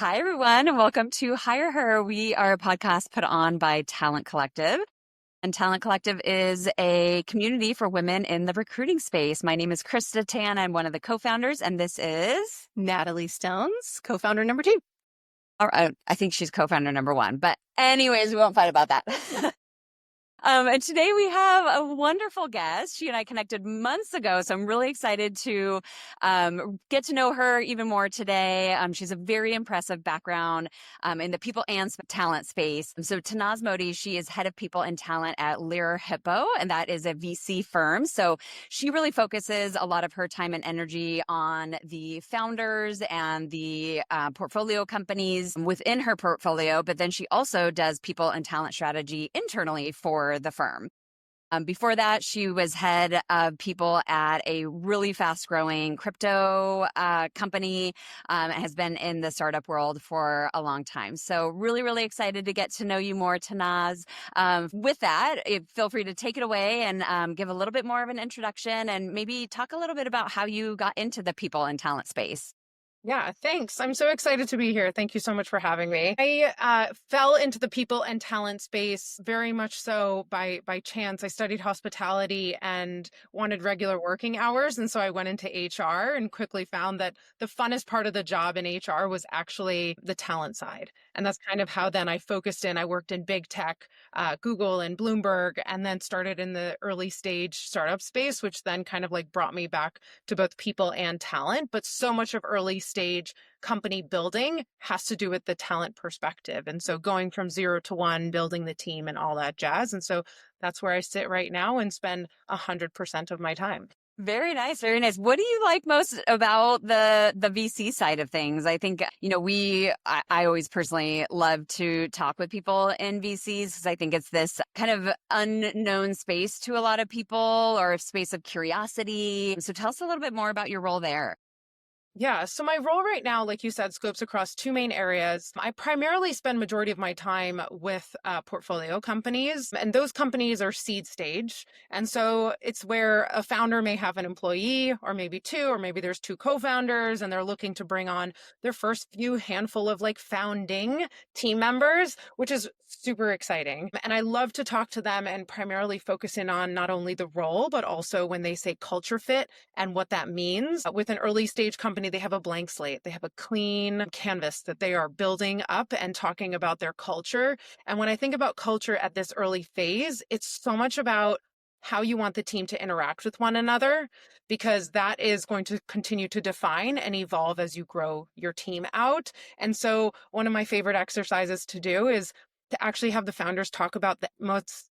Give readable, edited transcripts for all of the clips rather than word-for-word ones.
Hi, everyone, and welcome to HigherHer. We are a podcast put on by Talent Collective, and Talent Collective is a community for women in the recruiting space. My name is Krista Tan. I'm one of the co-founders, and this is Natalie Stones, co-founder number 2. All right, I think she's co-founder number 1, but anyways, we won't fight about that. And today we have a wonderful guest. She and I connected months ago, so I'm really excited to get to know her even more today. She's a very impressive background in the people and talent space. So Tanaz Mody, she is head of people and talent at Lerer Hippeau, and that is a VC firm. So she really focuses a lot of her time and energy on the founders and the portfolio companies within her portfolio, but then she also does people and talent strategy internally for the firm. Before that, she was head of people at a really fast-growing crypto company, has been in the startup world for a long time. So really, really excited to get to know you more, Tanaz. With that, feel free to take it away and give a little bit more of an introduction and maybe talk a little bit about how you got into the people and talent space. Yeah, thanks. I'm so excited to be here. Thank you so much for having me. I fell into the people and talent space very much so by chance. I studied hospitality and wanted regular working hours. And so I went into HR and quickly found that the funnest part of the job in HR was actually the talent side. And that's kind of how then I focused in. I worked in big tech, Google and Bloomberg, and then started in the early stage startup space, which then kind of like brought me back to both people and talent. But so much of early stage company building has to do with the talent perspective. And so going from 0 to 1, building the team and all that jazz. And so that's where I sit right now and spend 100% of my time. Very nice. Very nice. What do you like most about the VC side of things? I think, I always personally love to talk with people in VCs because I think it's this kind of unknown space to a lot of people, or a space of curiosity. So tell us a little bit more about your role there. Yeah, so my role right now, like you said, scopes across 2 main areas. I primarily spend majority of my time with portfolio companies, and those companies are seed stage. And so it's where a founder may have an employee, or maybe 2, or maybe there's 2 co-founders, and they're looking to bring on their first few handful of like founding team members, which is super exciting. And I love to talk to them and primarily focus in on not only the role, but also when they say culture fit and what that means. With an early stage company, they have a blank slate. They have a clean canvas that they are building up and talking about their culture. And when I think about culture at this early phase, it's so much about how you want the team to interact with one another, because that is going to continue to define and evolve as you grow your team out. And so one of my favorite exercises to do is to actually have the founders talk about the most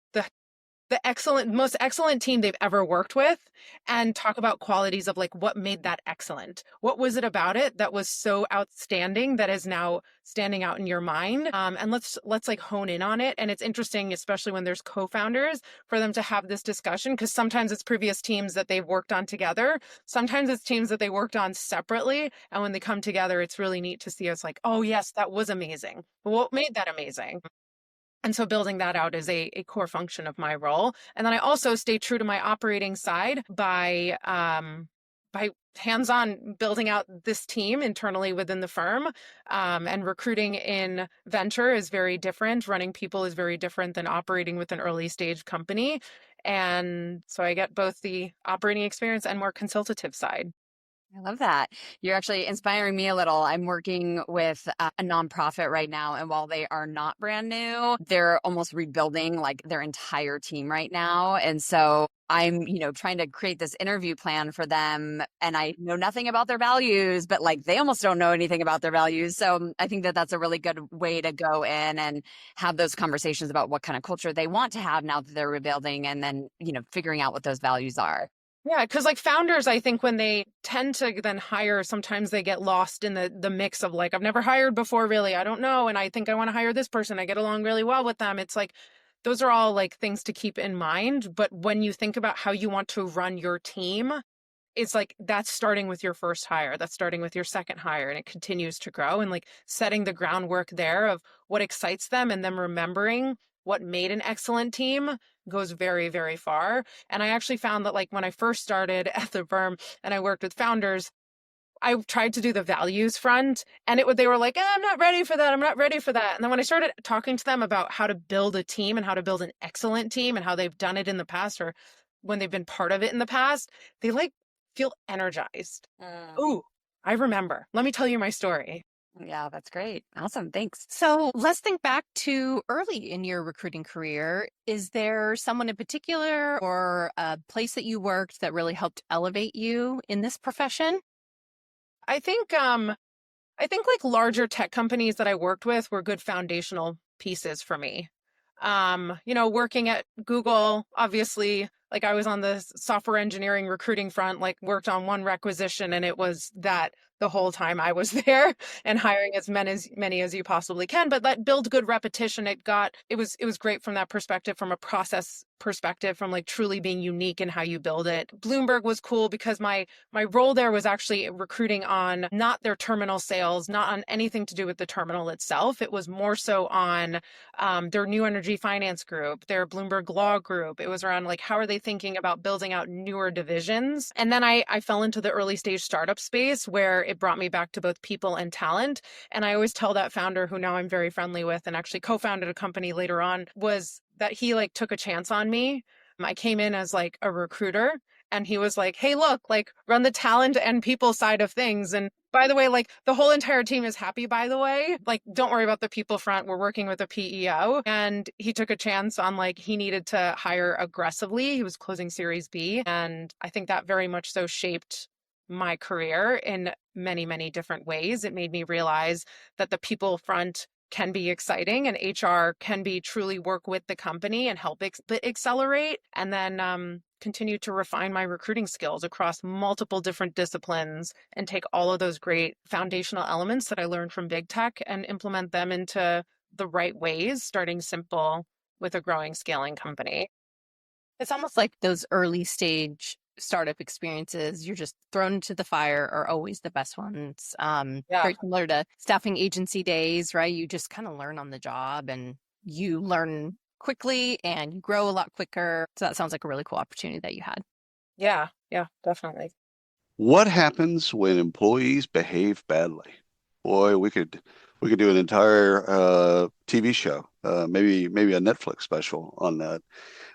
excellent team they've ever worked with, and talk about qualities of like what made that excellent. What was it about it that was so outstanding that is now standing out in your mind? And let's like hone in on it. And it's interesting, especially when there's co-founders, for them to have this discussion, because sometimes it's previous teams that they've worked on together. Sometimes it's teams that they worked on separately. And when they come together, it's really neat to see us like, oh yes, that was amazing. But what made that amazing? And so building that out is a core function of my role. And then I also stay true to my operating side by hands-on building out this team internally within the firm. And recruiting in venture is very different. Running people is very different than operating with an early stage company. And so I get both the operating experience and more consultative side. I love that. You're actually inspiring me a little. I'm working with a nonprofit right now, and while they are not brand new, they're almost rebuilding like their entire team right now. And so I'm, trying to create this interview plan for them, and I know nothing about their values, but like they almost don't know anything about their values. So I think that that's a really good way to go in and have those conversations about what kind of culture they want to have now that they're rebuilding, and then, figuring out what those values are. Yeah, because like founders, I think when they tend to then hire, sometimes they get lost in the mix of like, I've never hired before, really. I don't know. And I think I want to hire this person. I get along really well with them. It's like, those are all like things to keep in mind. But when you think about how you want to run your team, it's like that's starting with your first hire. That's starting with your second hire. And it continues to grow, and like setting the groundwork there of what excites them, and them remembering what made an excellent team goes very, very far. And I actually found that like when I first started at the firm and I worked with founders, I tried to do the values front, and they were like, I'm not ready for that. I'm not ready for that. And then when I started talking to them about how to build a team and how to build an excellent team and how they've done it in the past or when they've been part of it in the past, they like feel energized. Ooh, I remember. Let me tell you my story. Yeah, that's great. Awesome. Thanks. So let's think back to early in your recruiting career. Is there someone in particular or a place that you worked that really helped elevate you in this profession? I think like larger tech companies that I worked with were good foundational pieces for me. Working at Google, obviously, like I was on the software engineering recruiting front, like worked on one requisition, and it was that the whole time I was there and hiring as many as you possibly can. But that build good repetition. It was great from that perspective, from a process perspective, from like truly being unique in how you build it. Bloomberg was cool because my role there was actually recruiting on not their terminal sales, not on anything to do with the terminal itself. It was more so on their new energy finance group, their Bloomberg law group. It was around like, how are they thinking about building out newer divisions? And then I fell into the early stage startup space where it brought me back to both people and talent. And I always tell that founder, who now I'm very friendly with and actually co-founded a company later on, was that he like took a chance on me. I came in as like a recruiter, and he was like, hey, look, like run the talent and people side of things. And by the way, like the whole entire team is happy, by the way. Like, don't worry about the people front. We're working with a PEO. And he took a chance on like he needed to hire aggressively. He was closing Series B. And I think that very much so shaped my career in many, many different ways. It made me realize that the people front can be exciting and HR can be truly work with the company and help accelerate. And then continue to refine my recruiting skills across multiple different disciplines and take all of those great foundational elements that I learned from big tech and implement them into the right ways, starting simple with a growing, scaling company. It's almost like those early stage startup experiences, you're just thrown into the fire, are always the best ones. Yeah. Very similar to staffing agency days, right? You just kind of learn on the job and you learn quickly and you grow a lot quicker. So that sounds like a really cool opportunity that you had. Yeah, definitely. What happens when employees behave badly? Boy, we could do an entire TV show, maybe a Netflix special on that.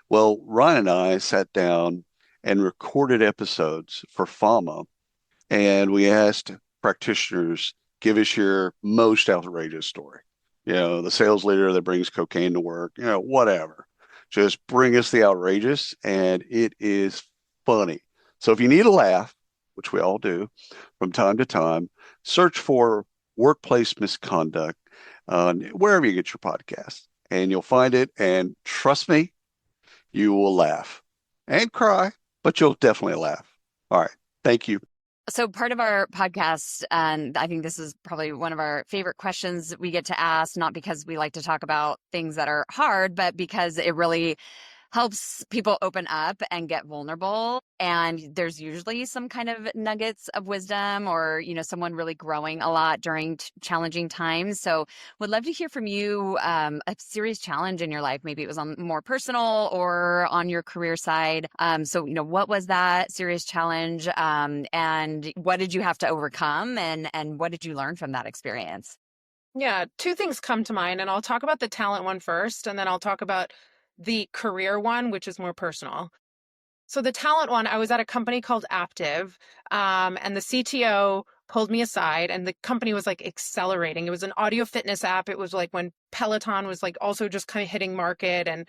Well, Ryan and I sat down and recorded episodes for FAMA, and we asked practitioners, give us your most outrageous story. The sales leader that brings cocaine to work, whatever. Just bring us the outrageous, and it is funny. So if you need a laugh, which we all do from time to time, search for workplace misconduct wherever you get your podcast, and you'll find it. And trust me, you will laugh and cry, but you'll definitely laugh. All right. Thank you. So part of our podcast, and I think this is probably one of our favorite questions that we get to ask, not because we like to talk about things that are hard, but because it really helps people open up and get vulnerable. And there's usually some kind of nuggets of wisdom or, someone really growing a lot during challenging times. So would love to hear from you a serious challenge in your life. Maybe it was on more personal or on your career side. So what was that serious challenge? And what did you have to overcome? And what did you learn from that experience? Yeah, two things come to mind, and I'll talk about the talent one first, and then I'll talk about the career one, which is more personal. So the talent one, I was at a company called Aptiv, and the CTO pulled me aside, and the company was like accelerating. It was an audio fitness app. It was like when Peloton was like also just kind of hitting market, and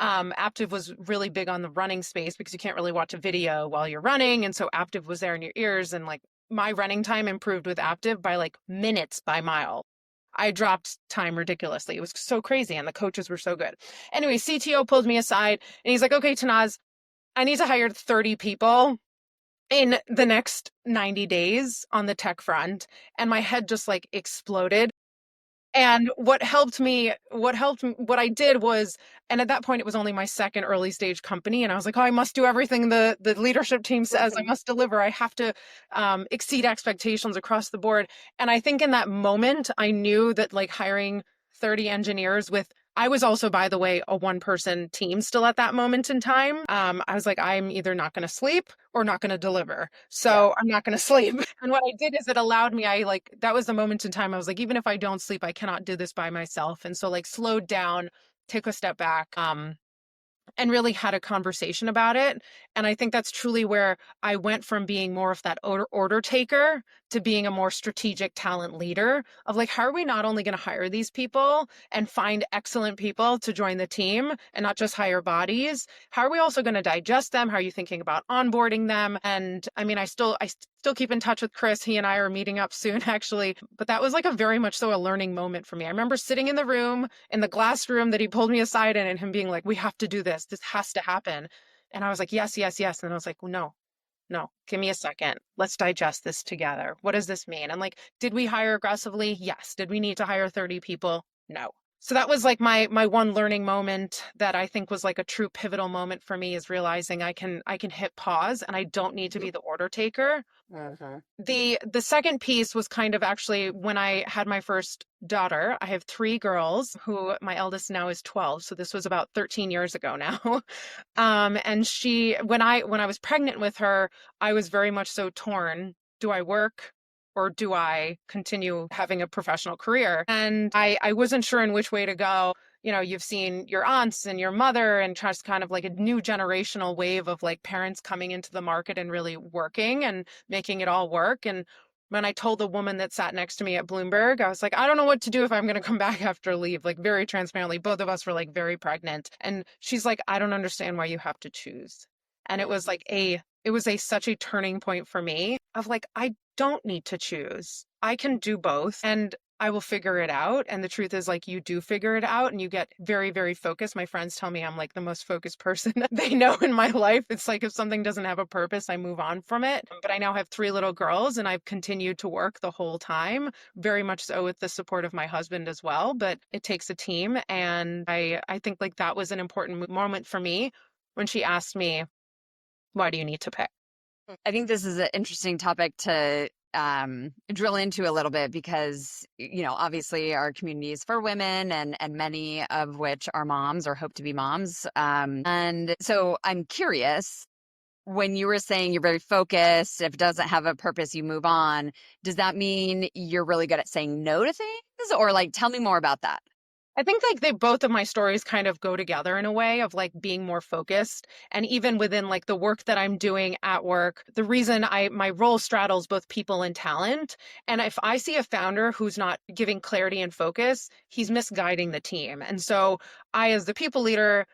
Aptiv was really big on the running space because you can't really watch a video while you're running. And so Aptiv was there in your ears, and like my running time improved with Aptiv by like minutes by mile. I dropped time ridiculously. It was so crazy, and the coaches were so good. Anyway, CTO pulled me aside, and he's like, okay, Tanaz, I need to hire 30 people in the next 90 days on the tech front. And my head just like exploded. And what I did was, and at that point, it was only my second early stage company. And I was like, oh, I must do everything the leadership team says. I must deliver. I have to exceed expectations across the board. And I think in that moment, I knew that like hiring 30 engineers with I was also, by the way, a one-person team still at that moment in time. I was like, I'm either not going to sleep or not going to deliver. So I'm not going to sleep. And what I did is it allowed me, that was the moment in time I was like, even if I don't sleep, I cannot do this by myself. And so like slowed down, take a step back, and really had a conversation about it. And I think that's truly where I went from being more of that order taker to being a more strategic talent leader of like, how are we not only going to hire these people and find excellent people to join the team and not just hire bodies? How are we also going to digest them? How are you thinking about onboarding them? And I mean, I still keep in touch with Chris. He and I are meeting up soon, actually. But that was like a very much so a learning moment for me. I remember sitting in the room, in the glass room that he pulled me aside in, and him being like, we have to do this. This has to happen. And I was like, yes, yes, yes. And I was like, well, no, give me a second. Let's digest this together. What does this mean? And like, did we hire aggressively? Yes. Did we need to hire 30 people? No. So that was like my one learning moment that I think was like a true pivotal moment for me, is realizing I can hit pause and I don't need to be the order taker. The second piece was kind of actually when I had my first daughter. I have 3 girls, who my eldest now is 12. So this was about 13 years ago now. And when I was pregnant with her, I was very much so torn. Do I work or do I continue having a professional career? And I wasn't sure in which way to go. You know, you've seen your aunts and your mother and just kind of like a new generational wave of like parents coming into the market and really working and making it all work. And when I told the woman that sat next to me at Bloomberg, I was like, I don't know what to do if I'm going to come back after leave. Like very transparently, both of us were like very pregnant. And she's like, I don't understand why you have to choose. And it was like such a turning point for me of like, I don't need to choose. I can do both and I will figure it out. And the truth is like, you do figure it out and you get very, very focused. My friends tell me I'm like the most focused person they know in my life. It's like, if something doesn't have a purpose, I move on from it. But I now have 3 little girls and I've continued to work the whole time, very much so with the support of my husband as well. But it takes a team. And I think like that was an important moment for me when she asked me, why do you need to pick? I think this is an interesting topic to drill into a little bit because, you know, obviously our community is for women and many of which are moms or hope to be moms. And so I'm curious, when you were saying you're very focused, if it doesn't have a purpose, you move on. Does that mean you're really good at saying no to things? Or like, tell me more about that. I think like both of my stories kind of go together in a way of like being more focused. And even within like the work that I'm doing at work, the reason my role straddles both people and talent. And if I see a founder who's not giving clarity and focus, he's misguiding the team. And so I, as the people leader,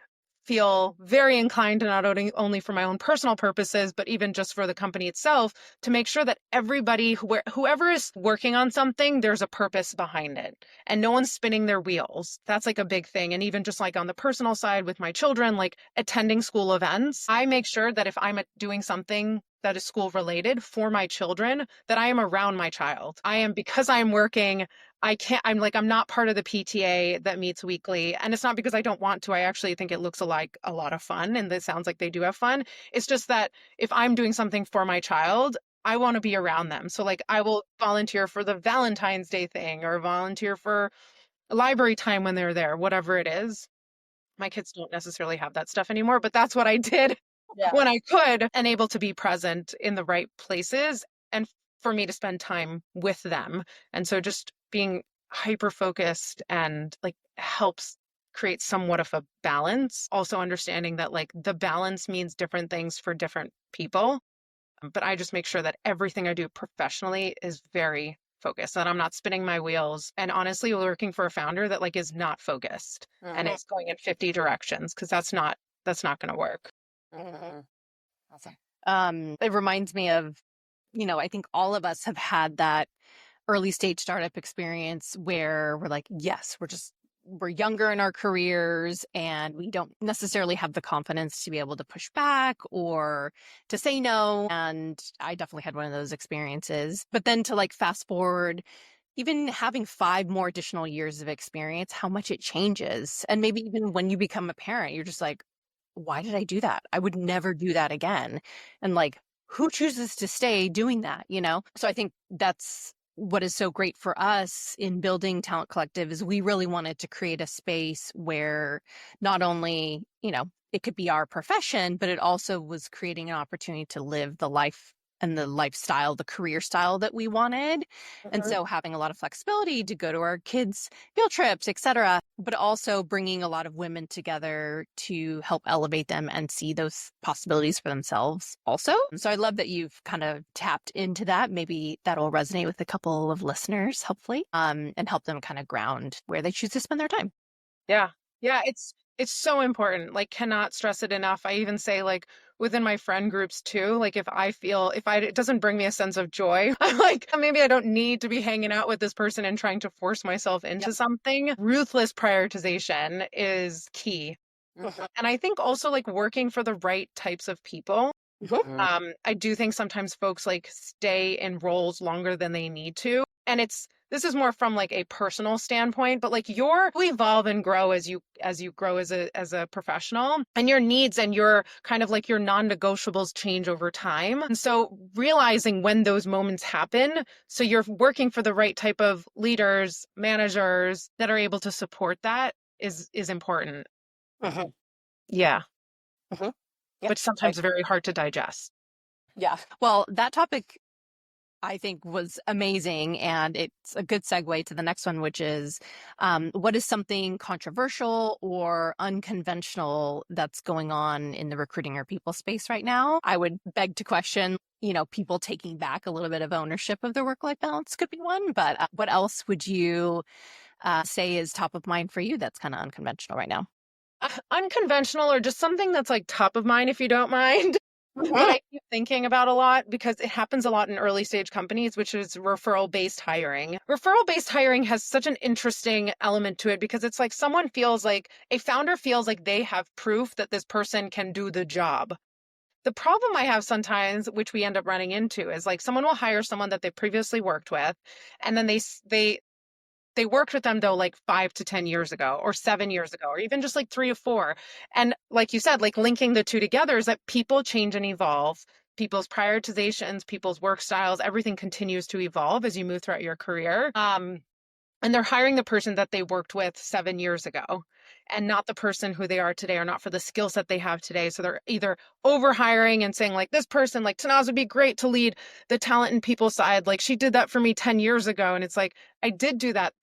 feel very inclined to not only for my own personal purposes, but even just for the company itself, to make sure that everybody, whoever is working on something, there's a purpose behind it and no one's spinning their wheels. That's like a big thing. And even just like on the personal side with my children, like attending school events, I make sure that if I'm doing something that is school related for my children, that I am around my child. Because I'm working, I'm not part of the PTA that meets weekly. And it's not because I don't want to. I actually think it looks like a lot of fun. And it sounds like they do have fun. It's just that if I'm doing something for my child, I want to be around them. So like I will volunteer for the Valentine's Day thing or volunteer for library time when they're there, whatever it is. My kids don't necessarily have that stuff anymore, but that's what I did when I could, and able to be present in the right places and for me to spend time with them. And so just being hyper focused and like helps create somewhat of a balance. Also understanding that like the balance means different things for different people. But I just make sure that everything I do professionally is very focused, that I'm not spinning my wheels. And honestly, working for a founder that like is not focused and is going in 50 directions, because that's not going to work. Awesome. It reminds me of, you know, I think all of us have had that early stage startup experience where we're like, yes, we're younger in our careers and we don't necessarily have the confidence to be able to push back or to say no. And I definitely had one of those experiences. But then to like fast forward, even having 5 more additional years of experience, how much it changes. And maybe even when you become a parent, you're just like, why did I do that? I would never do that again. And like, who chooses to stay doing that, you know? So I think that's what is so great for us in building Talent Collective is we really wanted to create a space where not only, it could be our profession, but it also was creating an opportunity to live the life and the lifestyle, the career style that we wanted. And so having a lot of flexibility to go to our kids' field trips, et cetera, but also bringing a lot of women together to help elevate them and see those possibilities for themselves also. So I love that you've kind of tapped into that. Maybe that'll resonate with a couple of listeners, hopefully, and help them kind of ground where they choose to spend their time. Yeah. Yeah. It's so important. Like, cannot stress it enough. I even say, like, within my friend groups too, like, if it doesn't bring me a sense of joy, I'm like, maybe I don't need to be hanging out with this person and trying to force myself into something. Ruthless prioritization is key. And I think also, like, working for the right types of people. I do think sometimes folks like stay in roles longer than they need to. And this is more from like a personal standpoint, but like you evolve and grow as you grow as a professional, and your needs and your kind of like your non-negotiables change over time. And so realizing when those moments happen, so you're working for the right type of leaders, managers that are able to support that is important. Yeah. Yep. But sometimes very hard to digest. Yeah. Well, that topic I think was amazing. And it's a good segue to the next one, which is what is something controversial or unconventional that's going on in the recruiting or people space right now? I would beg to question, people taking back a little bit of ownership of their work-life balance could be one. But what else would you say is top of mind for you that's kind of unconventional right now? Unconventional, or just something that's like top of mind, if you don't mind. That I keep thinking about a lot because it happens a lot in early stage companies, which is referral-based hiring. Referral-based hiring has such an interesting element to it because it's like a founder feels like they have proof that this person can do the job. The problem I have sometimes, which we end up running into, is like someone will hire someone that they previously worked with, and then they worked with them though like 5 to 10 years ago or 7 years ago, or even just like 3 to 4. And like you said, like linking the two together is that people change and evolve. People's prioritizations, people's work styles, everything continues to evolve as you move throughout your career. And they're hiring the person that they worked with 7 years ago and not the person who they are today, or not for the skill set they have today. So they're either over hiring and saying like, this person, like Tanaz would be great to lead the talent and people side. Like she did that for me 10 years ago. And it's like, I did do that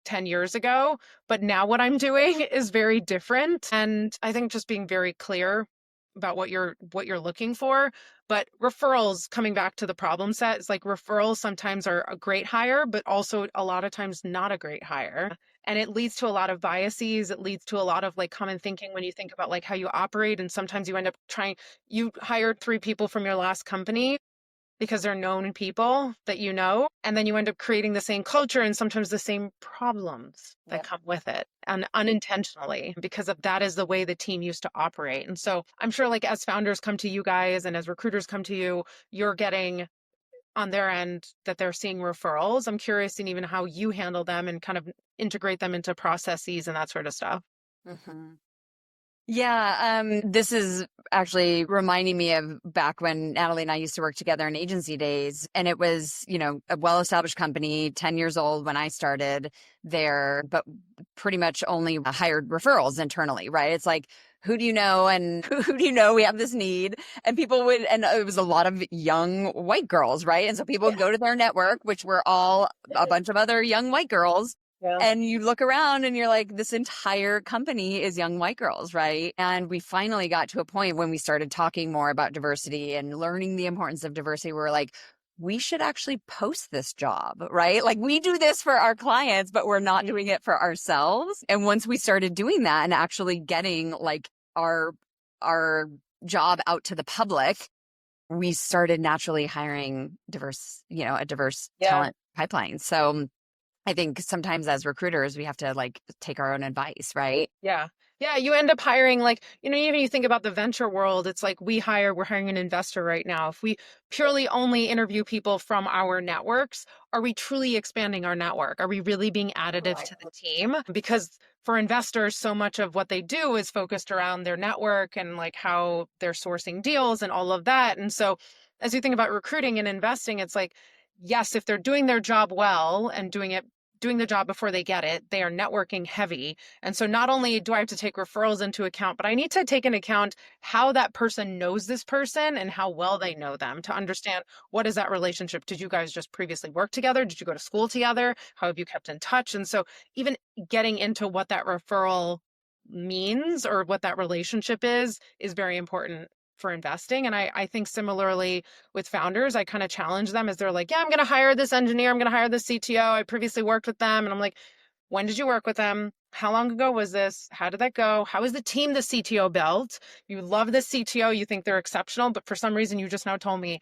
10 years ago, but now what I'm doing is very different. And I think just being very clear about what you're looking for. But referrals, coming back to the problem set, is like referrals sometimes are a great hire, but also a lot of times not a great hire. And it leads to a lot of biases. It leads to a lot of like common thinking when you think about like how you operate. And sometimes you end up you hired 3 people from your last company because they're known people that you know, and then you end up creating the same culture and sometimes the same problems that come with it, and unintentionally, because of that is the way the team used to operate. And so I'm sure like as founders come to you guys and as recruiters come to you, you're getting on their end that they're seeing referrals. I'm curious in even how you handle them and kind of integrate them into processes and that sort of stuff. Yeah, this is actually reminding me of back when Natalie and I used to work together in agency days. And it was, a well-established company, 10 years old when I started there, but pretty much only hired referrals internally, right? It's like, who do you know? And who do you know? We have this need. And and it was a lot of young white girls, right? And so people would go to their network, which were all a bunch of other young white girls. Yeah. And you look around and you're like, this entire company is young white girls, right? And we finally got to a point when we started talking more about diversity and learning the importance of diversity. We're like, we should actually post this job, right? Like we do this for our clients, but we're not doing it for ourselves. And once we started doing that and actually getting like our job out to the public, we started naturally hiring a diverse talent pipeline. So I think sometimes as recruiters, we have to like take our own advice, right? Yeah. Yeah. You end up hiring like, even you think about the venture world, it's like we're hiring an investor right now. If we purely only interview people from our networks, are we truly expanding our network? Are we really being additive to the team? Because for investors, so much of what they do is focused around their network and like how they're sourcing deals and all of that. And so as you think about recruiting and investing, it's like, yes, if they're doing their job well and doing the job before they get it, they are networking heavy. And so not only do I have to take referrals into account, but I need to take into account how that person knows this person and how well they know them to understand what is that relationship. Did you guys just previously work together? Did you go to school together? How have you kept in touch? And so even getting into what that referral means or what that relationship is very important for investing. And I think similarly with founders, I kind of challenge them as they're like, yeah, I'm going to hire this engineer. I'm going to hire this CTO. I previously worked with them. And I'm like, when did you work with them? How long ago was this? How did that go? How is the team the CTO built? You love the CTO. You think they're exceptional, but for some reason you just now told me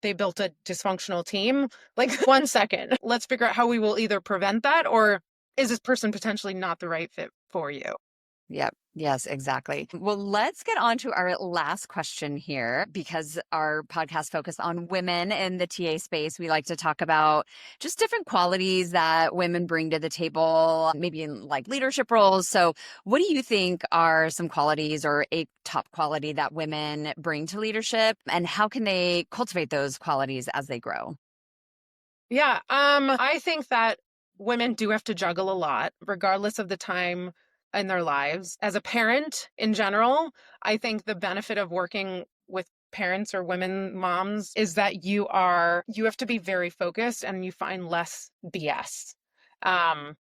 they built a dysfunctional team. Like 1 second, let's figure out how we will either prevent that or is this person potentially not the right fit for you? Yep. Yes, exactly. Well, let's get on to our last question here because our podcast focused on women in the TA space. We like to talk about just different qualities that women bring to the table, maybe in like leadership roles. So what do you think are some qualities or a top quality that women bring to leadership, and how can they cultivate those qualities as they grow? Yeah, I think that women do have to juggle a lot, regardless of the time in their lives. As a parent in general, I think the benefit of working with parents or women moms is that you have to be very focused and you find less BS. Um,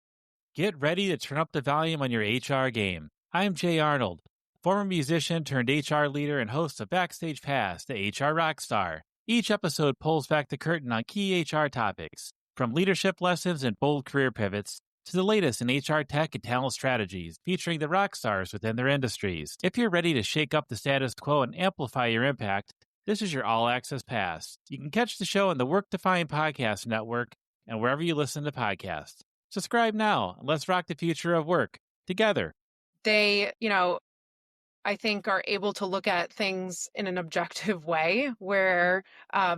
Get ready to turn up the volume on your HR game. I'm Jay Arnold, former musician turned HR leader and host of Backstage Pass, the HR Rockstar. Each episode pulls back the curtain on key HR topics, from leadership lessons and bold career pivots to the latest in HR tech and talent strategies, featuring the rock stars within their industries. If you're ready to shake up the status quo and amplify your impact, this is your all-access pass. You can catch the show on the Work-Defined Podcast Network and wherever you listen to podcasts. Subscribe now and let's rock the future of work together. they, I think are able to look at things in an objective way where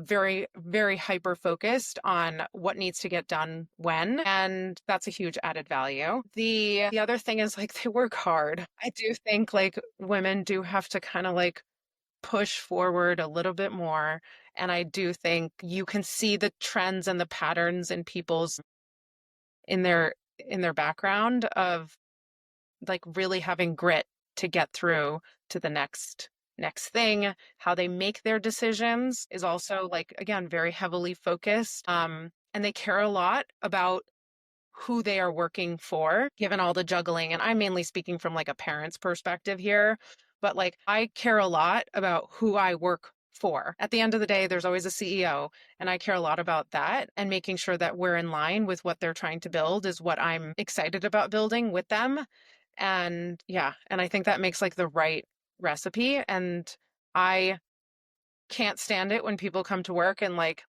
very, very hyper focused on what needs to get done when. And that's a huge added value. The other thing is like they work hard. I do think like women do have to kind of like push forward a little bit more. And I do think you can see the trends and the patterns in people's in their background of like really having grit to get through to the next thing. How they make their decisions is also like, again, very heavily focused. And they care a lot about who they are working for, given all the juggling. And I'm mainly speaking from like a parent's perspective here, but like I care a lot about who I work for. At the end of the day, there's always a CEO, and I care a lot about that and making sure that we're in line with what they're trying to build is what I'm excited about building with them. And yeah, and I think that makes like the right recipe. And I can't stand it when people come to work and like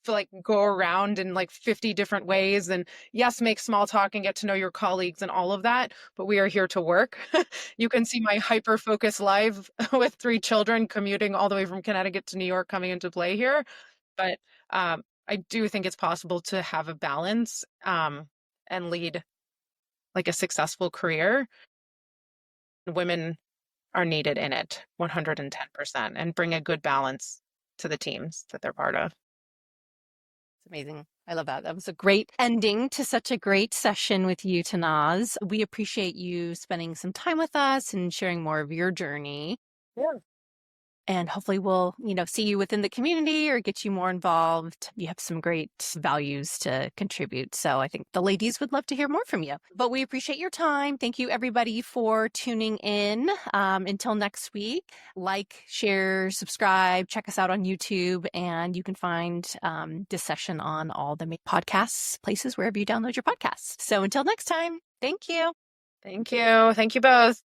feel like go around in like 50 different ways and yes, make small talk and get to know your colleagues and all of that, but we are here to work. You can see my hyper focus live with 3 children commuting all the way from Connecticut to New York coming into play here. But I do think it's possible to have a balance and lead like a successful career. Women are needed in it 110% and bring a good balance to the teams that they're part of. It's amazing. I love that. That was a great ending to such a great session with you, Tanaz. We appreciate you spending some time with us and sharing more of your journey. Yeah. And hopefully we'll, see you within the community or get you more involved. You have some great values to contribute. So I think the ladies would love to hear more from you. But we appreciate your time. Thank you, everybody, for tuning in. Until next week, like, share, subscribe, check us out on YouTube. And you can find this session on all the podcasts, places wherever you download your podcasts. So until next time, thank you. Thank you. Thank you both.